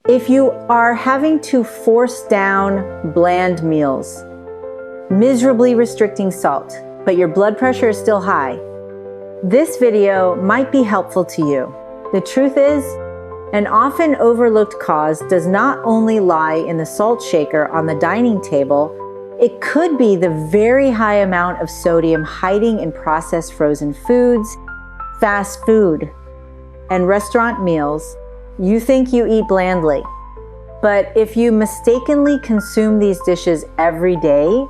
If you are having to force down bland meals, miserably restricting salt, but your blood pressure is still high, this video might be helpful to you. The truth is, an often overlooked cause does not only lie in the salt shaker on the dining table, it could be the very high amount of sodium hiding in processed frozen foods, fast food, and restaurant meals. You think you eat blandly, but if you mistakenly consume these dishes every day,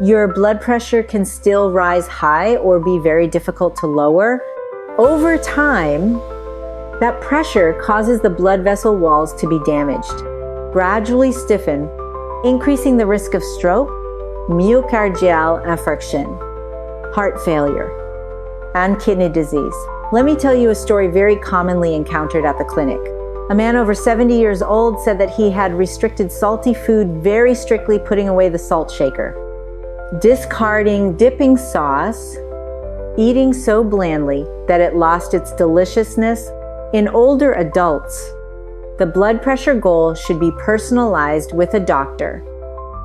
your blood pressure can still rise high or be very difficult to lower. Over time, that pressure causes the blood vessel walls to be damaged, gradually stiffen, increasing the risk of stroke, myocardial infarction, heart failure, and kidney disease. Let me tell you a story very commonly encountered at the clinic. A man over 70 years old said that he had restricted salty food very strictly, putting away the salt shaker, discarding dipping sauce, eating so blandly that it lost its deliciousness. In older adults, the blood pressure goal should be personalized with a doctor,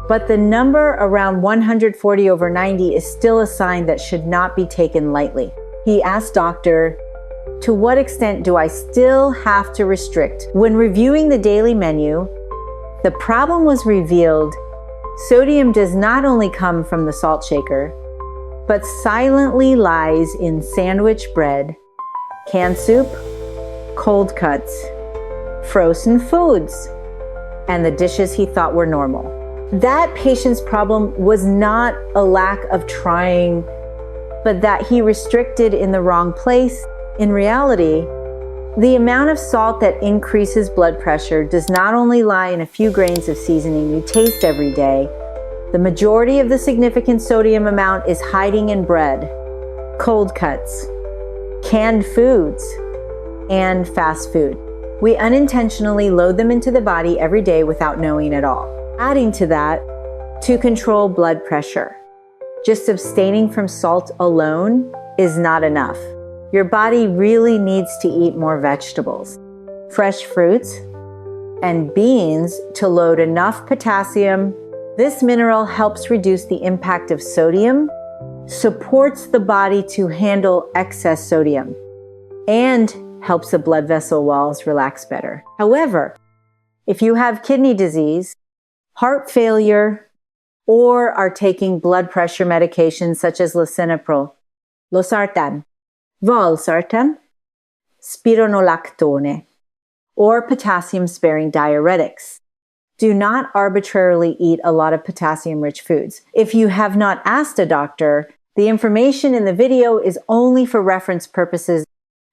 but the number around 140/90 is still a sign that should not be taken lightly. He asked doctor, "To what extent do I still have to restrict?" When reviewing the daily menu, the problem was revealed. Sodium does not only come from the salt shaker, but silently lies in sandwich bread, canned soup, cold cuts, frozen foods, and the dishes he thought were normal. That patient's problem was not a lack of trying, but that he restricted in the wrong place. In reality, the amount of salt that increases blood pressure does not only lie in a few grains of seasoning you taste every day. The majority of the significant sodium amount is hiding in bread, cold cuts, canned foods, and fast food. We unintentionally load them into the body every day without knowing at all. Adding to that, to control blood pressure, just abstaining from salt alone is not enough. Your body really needs to eat more vegetables, fresh fruits, and beans to load enough potassium. This mineral helps reduce the impact of sodium, supports the body to handle excess sodium, and helps the blood vessel walls relax better. However, if you have kidney disease, heart failure, or are taking blood pressure medications such as lisinopril, losartan, valsartan, spironolactone, or potassium-sparing diuretics, do not arbitrarily eat a lot of potassium-rich foods. If you have not asked a doctor, the information in the video is only for reference purposes,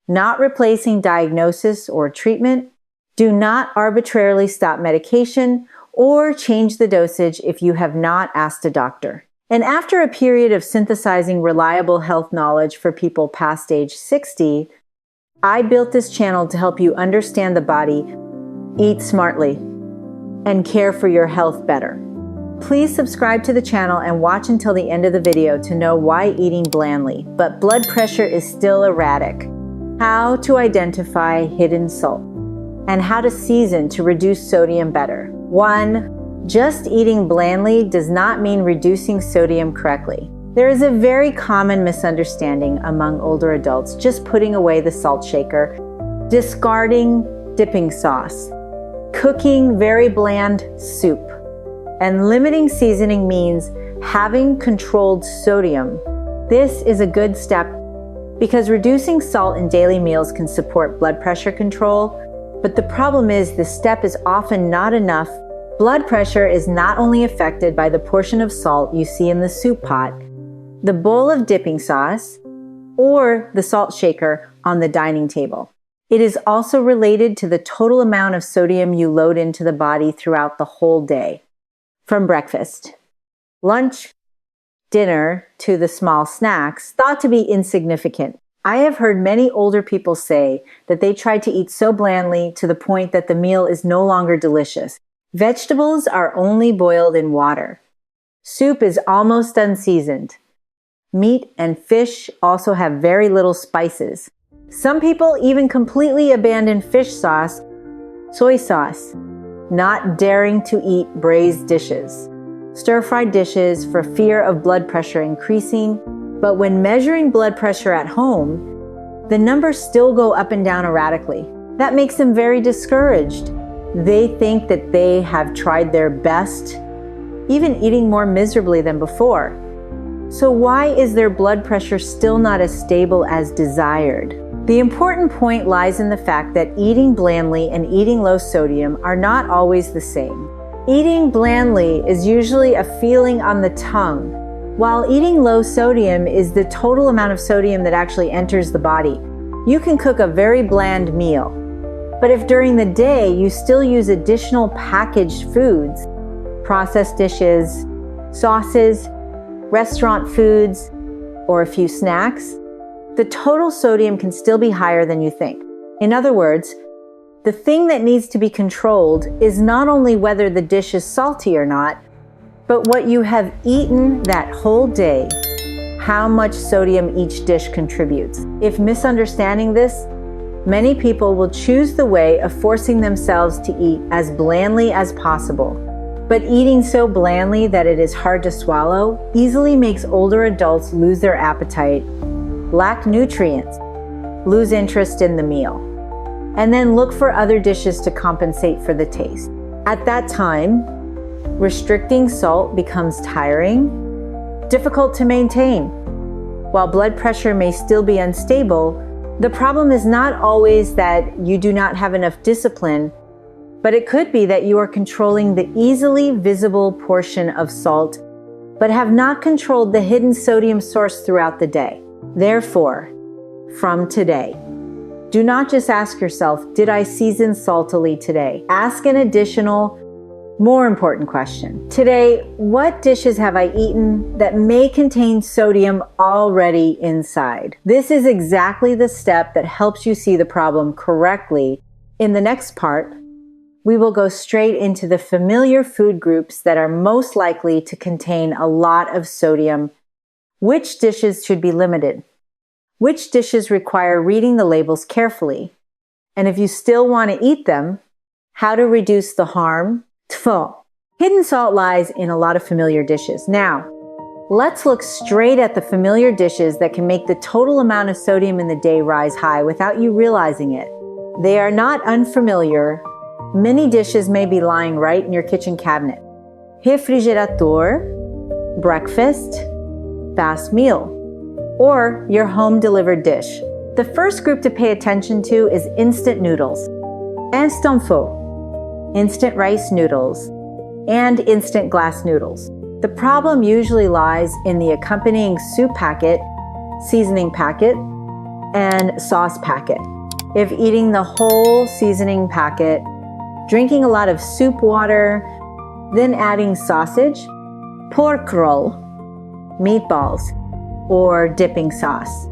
not replacing diagnosis or treatment. Do not arbitrarily stop medication or change the dosage if you have not asked a doctor. And after a period of synthesizing reliable health knowledge for people past age 60, I built this channel to help you understand the body, eat smartly, and care for your health better. Please subscribe to the channel and watch until the end of the video to know why eating blandly, but blood pressure is still erratic, how to identify hidden salt, and how to season to reduce sodium better. 1. Just eating blandly does not mean reducing sodium correctly. There is a very common misunderstanding among older adults just putting away the salt shaker, discarding dipping sauce, cooking very bland soup, and limiting seasoning means having controlled sodium. This is a good step because reducing salt in daily meals can support blood pressure control, but the problem is this step is often not enough. Blood pressure is not only affected by the portion of salt you see in the soup pot, the bowl of dipping sauce, or the salt shaker on the dining table. It is also related to the total amount of sodium you load into the body throughout the whole day, from breakfast, lunch, dinner, to the small snacks thought to be insignificant. I have heard many older people say that they tried to eat so blandly to the point that the meal is no longer delicious. Vegetables are only boiled in water. Soup is almost unseasoned. Meat and fish also have very little spices. Some people even completely abandon fish sauce, soy sauce, not daring to eat braised dishes, stir-fried dishes for fear of blood pressure increasing. But when measuring blood pressure at home, the numbers still go up and down erratically. That makes them very discouraged. They think that they have tried their best, even eating more miserably than before. So why is their blood pressure still not as stable as desired? The important point lies in the fact that eating blandly and eating low sodium are not always the same. Eating blandly is usually a feeling on the tongue, while eating low sodium is the total amount of sodium that actually enters the body. You can cook a very bland meal, but if during the day you still use additional packaged foods, processed dishes, sauces, restaurant foods, or a few snacks, the total sodium can still be higher than you think. In other words, the thing that needs to be controlled is not only whether the dish is salty or not, but what you have eaten that whole day, how much sodium each dish contributes. If misunderstanding this, many people will choose the way of forcing themselves to eat as blandly as possible. But eating so blandly that it is hard to swallow easily makes older adults lose their appetite, lack nutrients, lose interest in the meal, and then look for other dishes to compensate for the taste. At that time, restricting salt becomes tiring, difficult to maintain. While blood pressure may still be unstable, the problem is not always that you do not have enough discipline, but it could be that you are controlling the easily visible portion of salt, but have not controlled the hidden sodium source throughout the day. Therefore, from today, do not just ask yourself, did I season saltily today? Ask an additional, more important question. Today, what dishes have I eaten that may contain sodium already inside? This is exactly the step that helps you see the problem correctly. In the next part, we will go straight into the familiar food groups that are most likely to contain a lot of sodium. Which dishes should be limited? Which dishes require reading the labels carefully? And if you still want to eat them, how to reduce the harm? Hidden salt lies in a lot of familiar dishes. Now, let's look straight at the familiar dishes that can make the total amount of sodium in the day rise high without you realizing it. They are not unfamiliar. Many dishes may be lying right in your kitchen cabinet. Refrigerator, breakfast, fast meal, or your home-delivered dish. The first group to pay attention to is instant noodles, instant pho, instant rice noodles, and instant glass noodles. The problem usually lies in the accompanying soup packet, seasoning packet, and sauce packet. If eating the whole seasoning packet, drinking a lot of soup water, then adding sausage, pork roll, meatballs, or dipping sauce.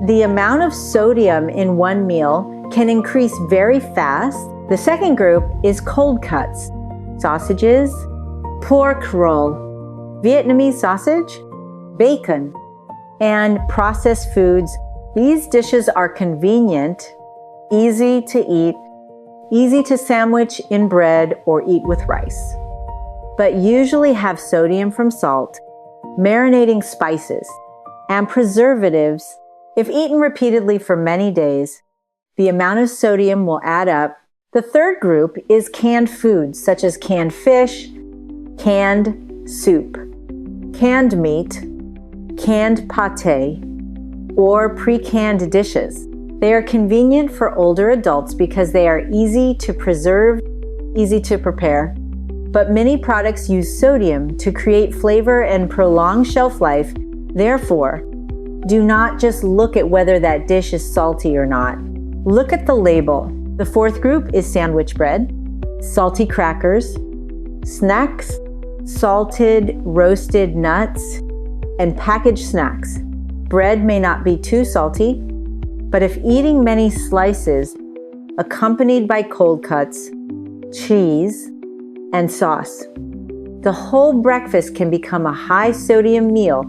The amount of sodium in one meal can increase very fast. The second group is cold cuts, sausages, pork roll, Vietnamese sausage, bacon, and processed foods. These dishes are convenient, easy to eat, easy to sandwich in bread or eat with rice, but usually have sodium from salt, marinating spices, and preservatives. If eaten repeatedly for many days, the amount of sodium will add up. The third group is canned foods such as canned fish, canned soup, canned meat, canned pate, or pre-canned dishes. They are convenient for older adults because they are easy to preserve, easy to prepare, but many products use sodium to create flavor and prolong shelf life. Therefore, do not just look at whether that dish is salty or not. Look at the label. The fourth group is sandwich bread, salty crackers, snacks, salted roasted nuts, and packaged snacks. Bread may not be too salty, but if eating many slices, accompanied by cold cuts, cheese, and sauce, the whole breakfast can become a high sodium meal.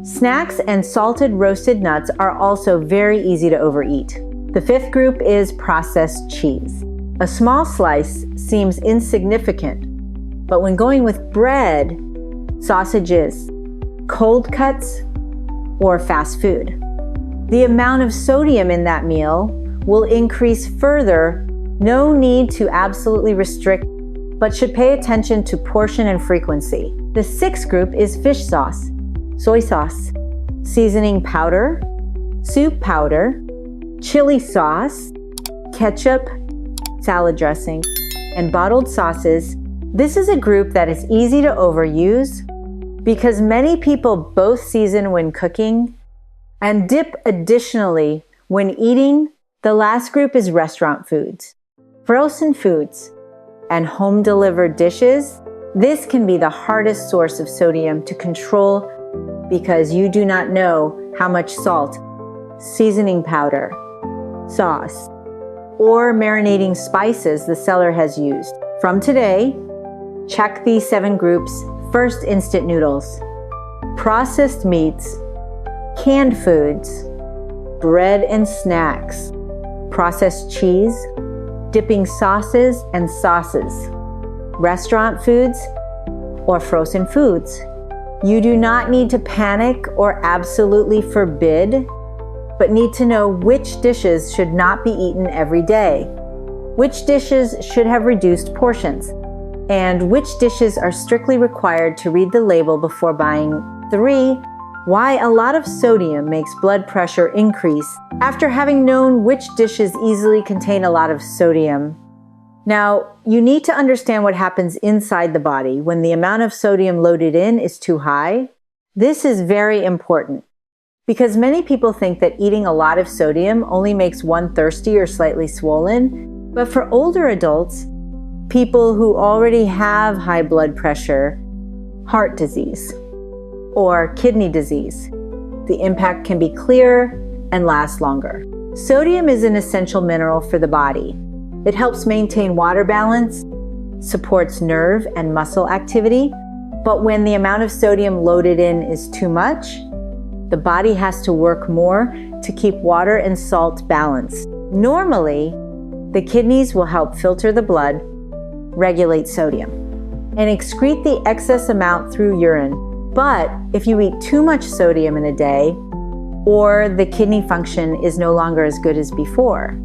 Snacks and salted roasted nuts are also very easy to overeat. The fifth group is processed cheese. A small slice seems insignificant, but when going with bread, sausages, cold cuts, or fast food, the amount of sodium in that meal will increase further. No need to absolutely restrict, but should pay attention to portion and frequency. The sixth group is fish sauce, soy sauce, seasoning powder, soup powder, chili sauce, ketchup, salad dressing, and bottled sauces. This is a group that is easy to overuse because many people both season when cooking and dip additionally when eating. The last group is restaurant foods, frozen foods, and home-delivered dishes. This can be the hardest source of sodium to control because you do not know how much salt, seasoning powder, sauce, or marinating spices the seller has used. From today, check these 7 groups. First, instant noodles, processed meats, canned foods, bread and snacks, processed cheese, dipping sauces and sauces, restaurant foods, or frozen foods. You do not need to panic or absolutely forbid, but need to know which dishes should not be eaten every day, which dishes should have reduced portions, and which dishes are strictly required to read the label before buying. 3. Why a lot of sodium makes blood pressure increase. After having known which dishes easily contain a lot of sodium, now you need to understand what happens inside the body when the amount of sodium loaded in is too high. This is very important because many people think that eating a lot of sodium only makes one thirsty or slightly swollen. But for older adults, people who already have high blood pressure, heart disease, or kidney disease, the impact can be clearer and last longer. Sodium is an essential mineral for the body. It helps maintain water balance, supports nerve and muscle activity, but when the amount of sodium loaded in is too much, the body has to work more to keep water and salt balanced. Normally, the kidneys will help filter the blood, regulate sodium, and excrete the excess amount through urine. But if you eat too much sodium in a day, or the kidney function is no longer as good as before,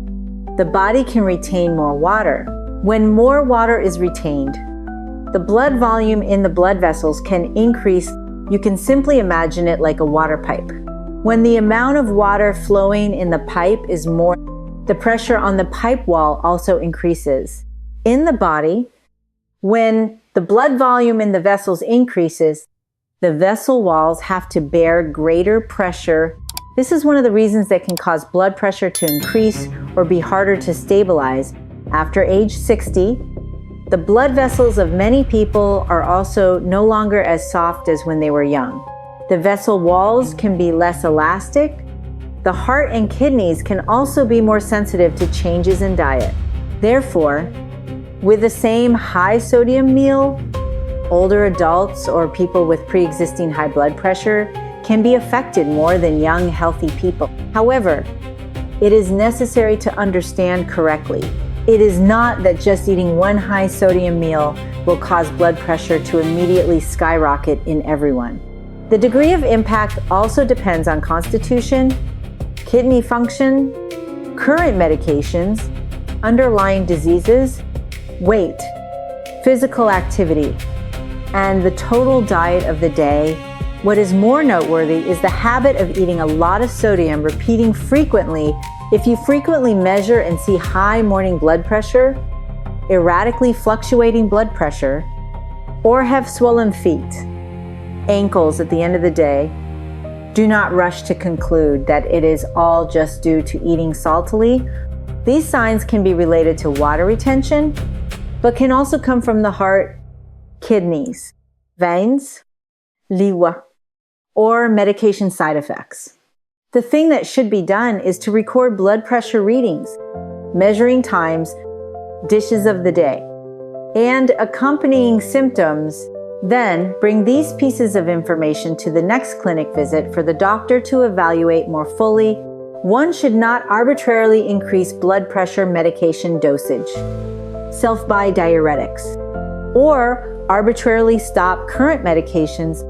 the body can retain more water. When more water is retained, the blood volume in the blood vessels can increase. You can simply imagine it like a water pipe. When the amount of water flowing in the pipe is more, the pressure on the pipe wall also increases. In the body, when the blood volume in the vessels increases, the vessel walls have to bear greater pressure. This is one of the reasons that can cause blood pressure to increase or be harder to stabilize. After age 60, the blood vessels of many people are also no longer as soft as when they were young. The vessel walls can be less elastic. The heart and kidneys can also be more sensitive to changes in diet. Therefore, with the same high sodium meal, older adults or people with pre-existing high blood pressure can be affected more than young, healthy people. However, it is necessary to understand correctly. It is not that just eating one high sodium meal will cause blood pressure to immediately skyrocket in everyone. The degree of impact also depends on constitution, kidney function, current medications, underlying diseases, weight, physical activity, and the total diet of the day. What is more noteworthy is the habit of eating a lot of sodium, repeating frequently. If you frequently measure and see high morning blood pressure, erratically fluctuating blood pressure, or have swollen feet, ankles at the end of the day, do not rush to conclude that it is all just due to eating saltily. These signs can be related to water retention, but can also come from the heart, kidneys, veins, liver, or medication side effects. The thing that should be done is to record blood pressure readings, measuring times, dishes of the day, and accompanying symptoms. Then bring these pieces of information to the next clinic visit for the doctor to evaluate more fully One should not arbitrarily increase blood pressure medication dosage, self-buy diuretics, or arbitrarily stop current medications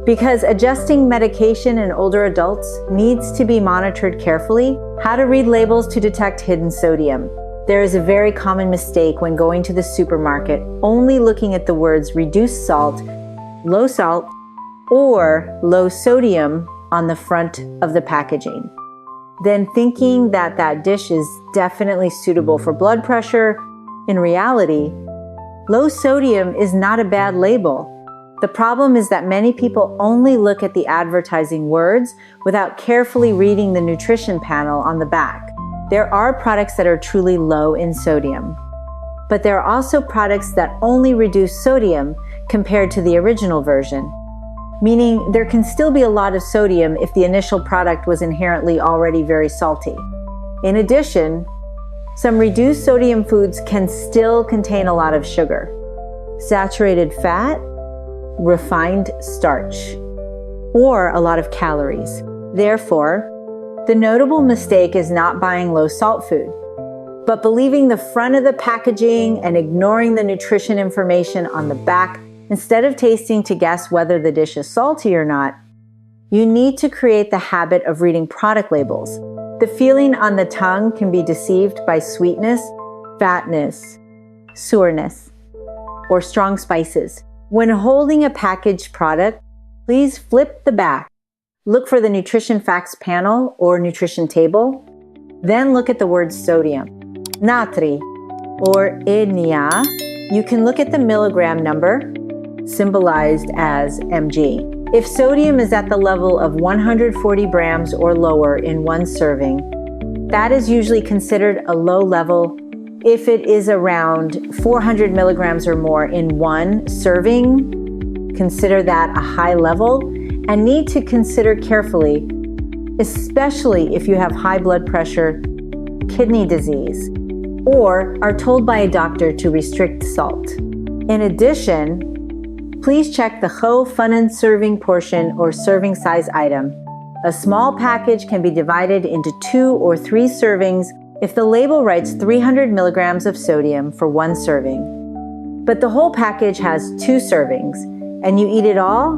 because adjusting medication in older adults needs to be monitored carefully. How to read labels to detect hidden sodium. There is a very common mistake when going to the supermarket, only looking at the words reduced salt, or low sodium on the front of the packaging, then thinking that that dish is definitely suitable for blood pressure. In reality, low sodium is not a bad label. The problem is that many people only look at the advertising words without carefully reading the nutrition panel on the back. There are products that are truly low in sodium, but there are also products that only reduce sodium compared to the original version, meaning there can still be a lot of sodium if the initial product was inherently already very salty. In addition, some reduced sodium foods can still contain a lot of sugar, saturated fat, refined starch, or a lot of calories. Therefore, the notable mistake is not buying low salt food, but believing the front of the packaging and ignoring the nutrition information on the back. Instead of tasting to guess whether the dish is salty or not, you need to create the habit of reading product labels. The feeling on the tongue can be deceived by sweetness, fatness, sourness, or strong spices. When holding a packaged product, please flip the back. Look for the nutrition facts panel or nutrition table. Then look at the word sodium, natri, or enia. You can look at the milligram number, symbolized as mg. If sodium is at the level of 140 grams or lower in one serving, that is usually considered a low level. If it is around 400 milligrams or more in one serving, consider that a high level and need to consider carefully, especially if you have high blood pressure, kidney disease, or are told by a doctor to restrict salt. In addition, please check the Funnen serving portion or serving size item. A small package can be divided into 2 or 3 servings if the label writes 300 milligrams of sodium for one serving, but the whole package has 2 servings and you eat it all,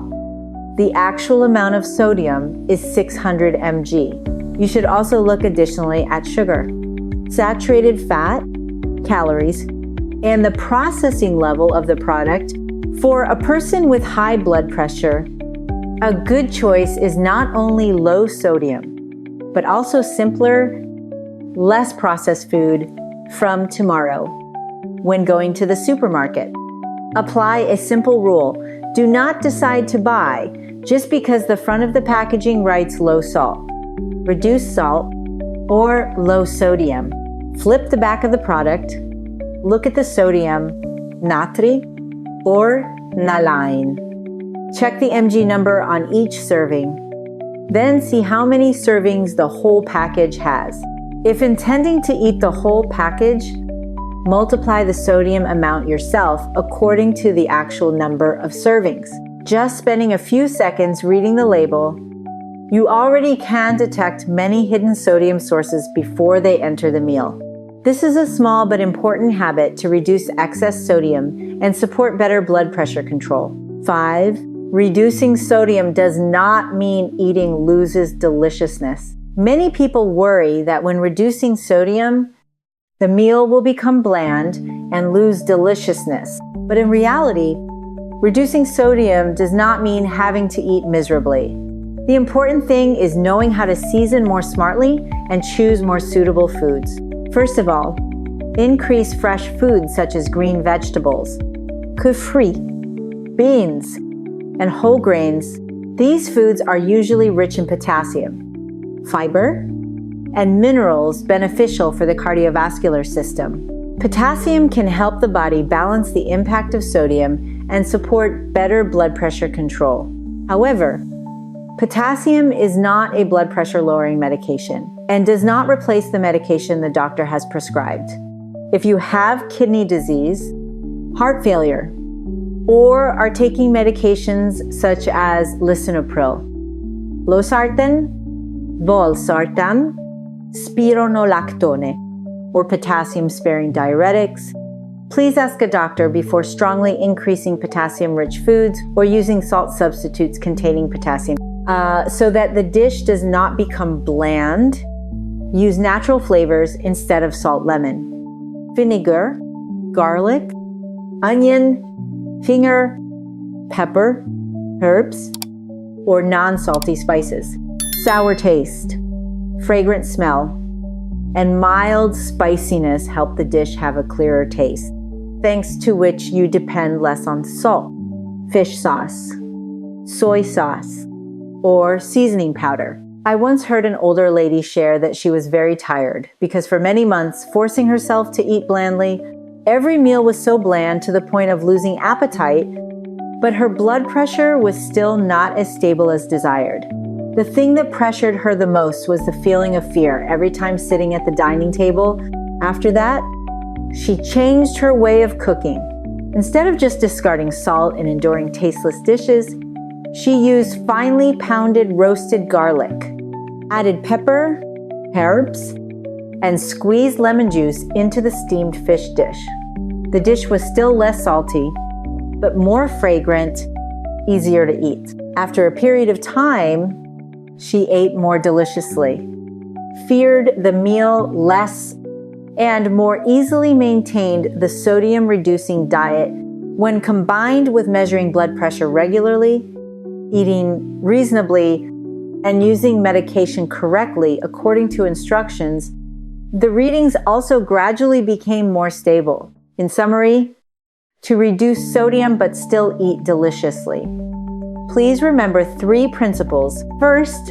the actual amount of sodium is 600 mg. You should also look additionally at sugar, saturated fat, calories, and the processing level of the product. For a person with high blood pressure, a good choice is not only low sodium, but also simpler, less processed food from tomorrow. When going to the supermarket, apply a simple rule. Do not decide to buy just because the front of the packaging writes low salt, reduced salt, or low sodium. Flip the back of the product, look at the sodium, natri, or nalain. Check the mg number on each serving. Then see how many servings the whole package has. If intending to eat the whole package, multiply the sodium amount yourself according to the actual number of servings. Just spending a few seconds reading the label, you already can detect many hidden sodium sources before they enter the meal. This is a small but important habit to reduce excess sodium and support better blood pressure control. 5. Reducing sodium does not mean eating loses deliciousness. Many people worry that when reducing sodium, the meal will become bland and lose deliciousness. But in reality, reducing sodium does not mean having to eat miserably. The important thing is knowing how to season more smartly and choose more suitable foods. First of all, increase fresh foods such as green vegetables, kefri, beans, and whole grains. These foods are usually rich in potassium, fiber, and minerals beneficial for the cardiovascular system. Potassium can help the body balance the impact of sodium and support better blood pressure control. However, potassium is not a blood pressure lowering medication and does not replace the medication the doctor has prescribed. If you have kidney disease, heart failure, or are taking medications such as lisinopril, losartan, valsartan, spironolactone, or potassium-sparing diuretics. Please ask a doctor before strongly increasing potassium-rich foods or using salt substitutes containing potassium. So that the dish does not become bland, use natural flavors instead of salt lemon. Vinegar, garlic, onion, finger, pepper, herbs, or non-salty spices. Sour taste, fragrant smell, and mild spiciness help the dish have a clearer taste, thanks to which you depend less on salt, fish sauce, soy sauce, or seasoning powder. I once heard an older lady share that she was very tired because for many months, forcing herself to eat blandly, every meal was so bland to the point of losing appetite, but her blood pressure was still not as stable as desired. The thing that pressured her the most was the feeling of fear every time sitting at the dining table. After that, she changed her way of cooking. Instead of just discarding salt and enduring tasteless dishes, she used finely pounded roasted garlic, added pepper, herbs, and squeezed lemon juice into the steamed fish dish. The dish was still less salty, but more fragrant, easier to eat. After a period of time, she ate more deliciously, feared the meal less, and more easily maintained the sodium-reducing diet when combined with measuring blood pressure regularly, eating reasonably, and using medication correctly according to instructions. The readings also gradually became more stable. In summary, to reduce sodium but still eat deliciously. Please remember 3 principles. First,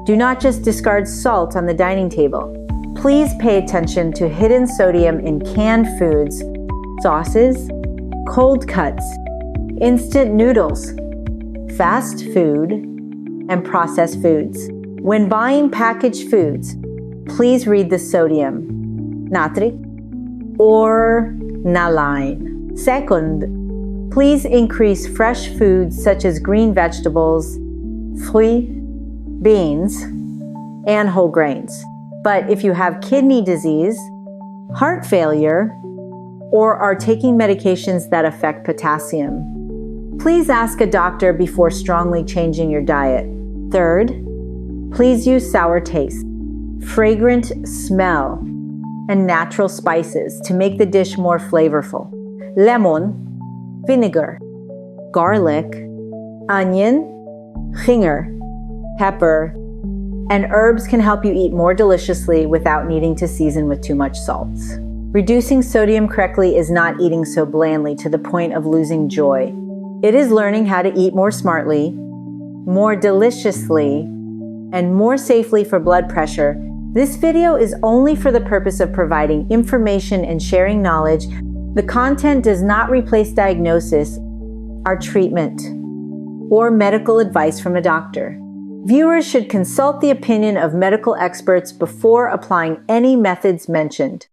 do not just discard salt on the dining table. Please pay attention to hidden sodium in canned foods, sauces, cold cuts, instant noodles, fast food, and processed foods. When buying packaged foods, please read the sodium, natri or naline. Second, please increase fresh foods such as green vegetables, fruits, beans, and whole grains. But if you have kidney disease, heart failure, or are taking medications that affect potassium, please ask a doctor before strongly changing your diet. Third, please use sour taste, fragrant smell, and natural spices to make the dish more flavorful. Lemon, vinegar, garlic, onion, ginger, pepper, and herbs can help you eat more deliciously without needing to season with too much salt. Reducing sodium correctly is not eating so blandly to the point of losing joy. It is learning how to eat more smartly, more deliciously, and more safely for blood pressure. This video is only for the purpose of providing information and sharing knowledge. The content does not replace diagnosis, or treatment, or medical advice from a doctor. Viewers should consult the opinion of medical experts before applying any methods mentioned.